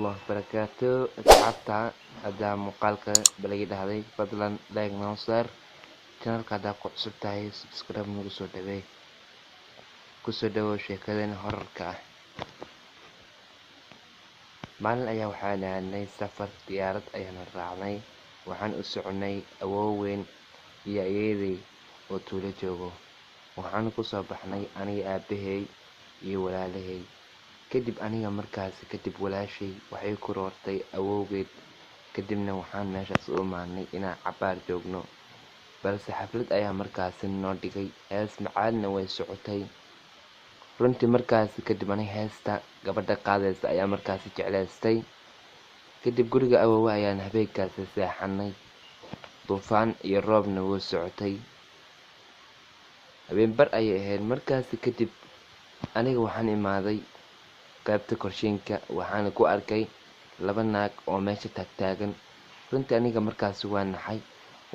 warahmatullahi wabarakatuh. Asxaabta hadda muuqaalka balagi dhahday fadlan like noo saar, channelka hadda ku cusub tahay subscribe nagu soo dhaweey, kusoo dhawow sheekadan horarka ah. Maalin ayaa waxaan aadnay safar diyaarad ayaan raacnay, waxaan u soconay awooweyn iyo ayeeday oo tuulo joogo. Waxaan ku soo baxnay aniga aabahay iyo walaalahay. Kadib aniga markaasi kadib walaashay waxay ku roortay awowgeed, kadibna waxaan meeshaas u imaanay inaan cabaar joogno, balse xaflad ayaa markaasi noo dhigay, hees macaadna way socotay. Runtii markaasi kadib aniga heesta gabadha qaadaysa ayaa markaasi jeclaystay. Kadib guriga awowe ayaan habeenkaasi seexanay, duufaan iyo roobna wuu socotay, habeen bar ayay ahayd. Markaasi kadib aniga waxaan imaaday qaybta korshiinka, waxaan ku arkay laba naag oo meesha taagtaagan. Runtii aniga markaasi waan naxay,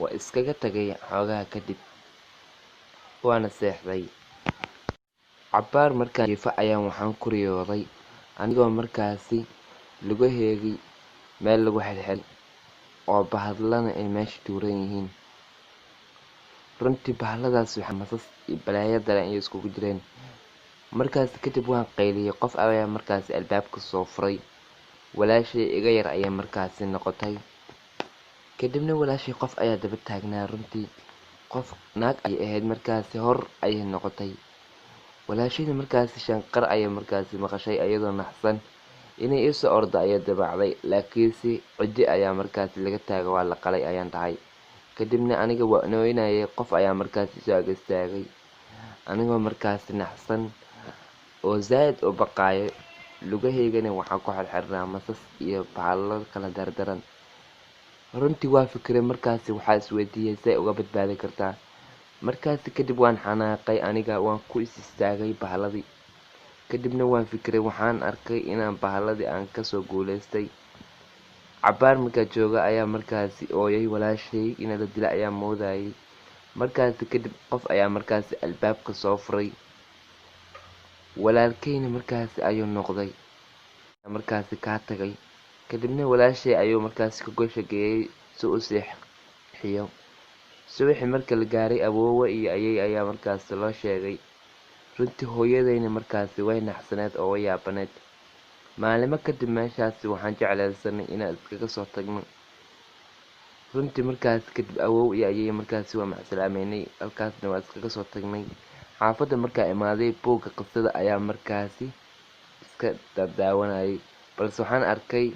waa iskaga tagay xoogaa kadib waana seexday. Cabaar markaan jiifo ayaan waxaan ku riyooday anigoo markaasi lugaheygii meel lagu xirxiray oo bahadlana ay meesha tuuran yihiin. Runtii bahaladaas waxaa masas iyo balaayo daran ay iskugu jireen. Markaasi kadib waan qayliyay, qof ayaa markaasi albaabka soo furay, walaashay iga yar ayaa markaasi noqotay. Kadibna walaashay qof ayaa daba taagnaa, runtii qof naag ay ahayd markaasi hor ayay noqotay. Walaashayda markaasi shanqar ayay markaasi maqashay iyadoo naxsan, inay isu ordo ayay dabacday, laakiinse cidi ayaa markaasi laga taagay, waa la qalay ayaan dhahay. Kadibna aniga waa nooynayay, qof ayaa markaasi soo ag istaagay anigoo markaasi naxsan oo zaaid u baqaayo. Lugaheygana waxaan ku xirxirnaa masas iyo bahalo kala dardaran. Runtii waa fikiray markaasi, waxaa isweydiiyay say uga badbaadi kartaa. Markaasi kadib waan xanaaqay, aniga waan ku istaagay bahaladii. Kadibna waan fikiray, waxaan arkay inaan bahaladii aan kasoo guuleystay. Cabaar markaa jooga ayaa markaasi ooyay, walaashay in la dila ayaa moodayay. Markaasi kadib qof ayaa markaasi albaabka soo furay, walaalkayna markaasi ayuu noqday, markaasi kaa tagay. Kadibna walaashay ayuu markaasi ka goysha geeyay si uu seexiyo. Subaxii marka la gaaray, awowe iyo ayay ayaa markaasi loo sheegay. Runtii hooyadayna markaasi way naxsaneed oo way yaabaneed. Maalimo kadib meeshaasi waxaan jeclaysanay inaan iskaga soo tagno. Runtii markaasi kadib awow iyo ayay markaasi waa macsalaameynay, halkaasna waa iskaga soo tagnay. Xaafadda markaa imaaday, buugga qisada ayaa markaasi iska daawanayay, balse waxaan arkay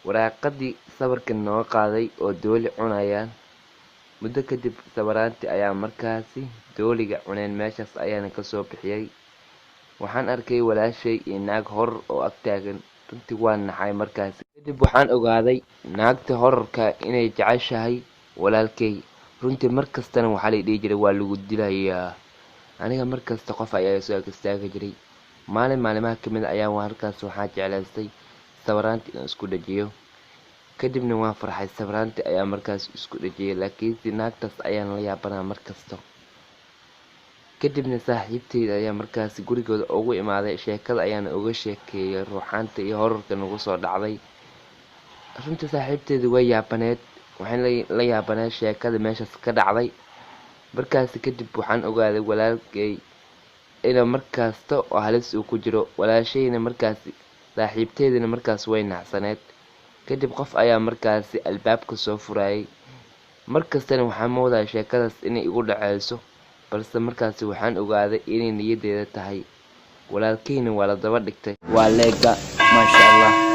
waraaqadii sawirka nooga qaaday oo dooli cunayaan. Muddo kadib sawiraantii ayaa markaasi dooliga cuneen, meeshaas ayaana kasoo bixiyay. Waxaan arkay walaashay iyo naag hor oo ag taagan. Runtii waan naxay markaasi. Kadib waxaan ogaaday naagta horarka inay jeceshahay walaalkay. Runtii markastana waxaa la dhihi jiray waa lagu dilayaa. Aniga markasta qof ayaa soo ag istaagi jiray. Maalin maalimaha kamid ayaa halkaas waxaan jeclaystay sawiraantii inaan isku dhajiyo. Kadibna waan farxay, sawiraantii ayaa markaas isku dhajiyay, laakiinse naagtaas ayaan la yaabanaa markasta. Kadibna saaxiibteyda ayaa markaasi gurigooda ugu imaaday, sheekada ayaana uga sheekeeyay ruuxaanta iyo horarka nagu soo dhacday. Runtii saaxiibteyda way yaabaneed, waxaan la yaabaneed sheekada meeshaas ka dhacday. Markaasi kadib waxaan ogaaday walaalkay inuu markasta oo halis uu ku jiro. Walaashayna markaasi saaxiibteydana markaas way naxsaneed. Kadib qof ayaa markaasi albaabka soo furayay. Markastana waxaan moodayay sheekadaas inay igu dhacayso, balse markaasi waxaan ogaaday inay niyadeeda tahay. Walaalkayna waa la daba dhigtay. Waa leega, maasha Allah.